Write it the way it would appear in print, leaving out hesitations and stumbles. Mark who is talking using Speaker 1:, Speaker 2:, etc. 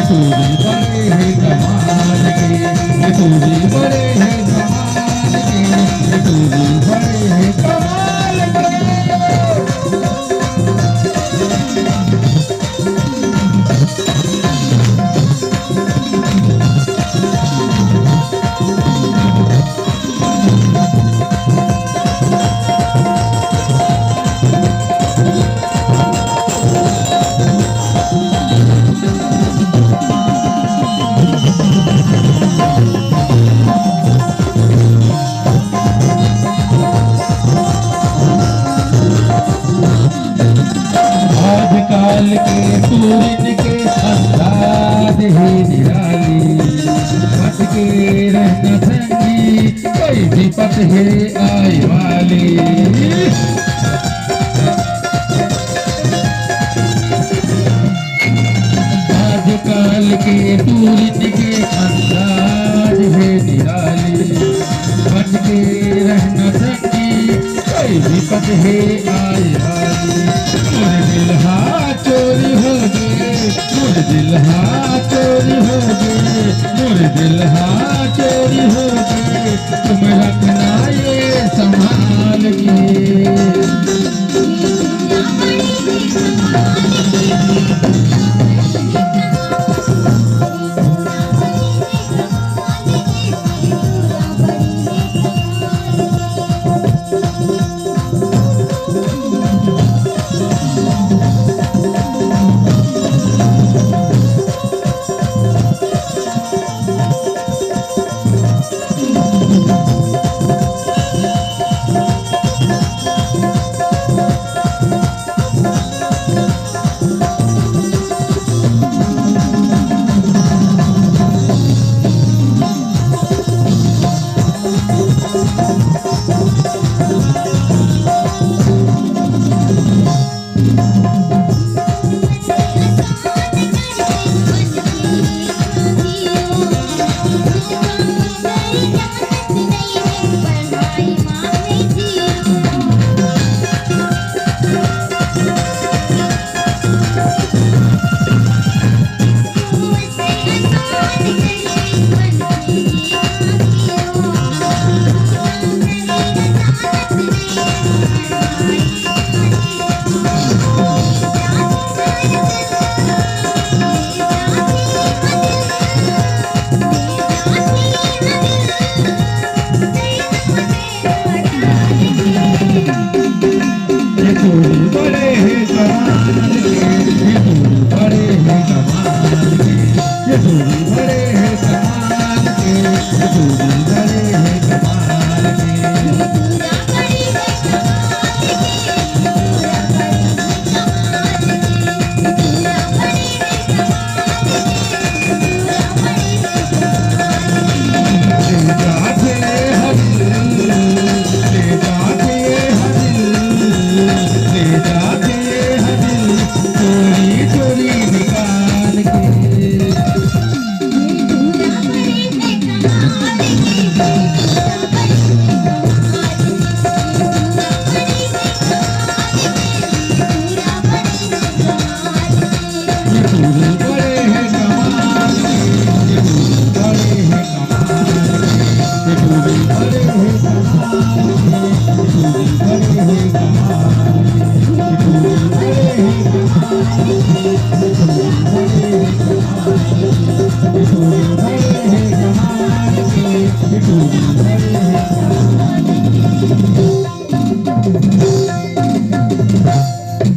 Speaker 1: सूरी बड़े हैं कमाल के, ये सूरी बड़े हैं कमाल के, ये सूरी बड़े हैं कमाल के। आजकल के सूरज के अंदाज है निराली, बच के रहना संगी कोई विपत है आए वाली। आजकल के सूरज के अंदाज है निराली, बच के रहना संगी कोई विपत है आए वाली। मोर दिल चोरी हो गए, मोर दिल चोरी हो गए, मोर दिल चोरी हो गए, तुम रखना ये संभाल के। बड़े हैं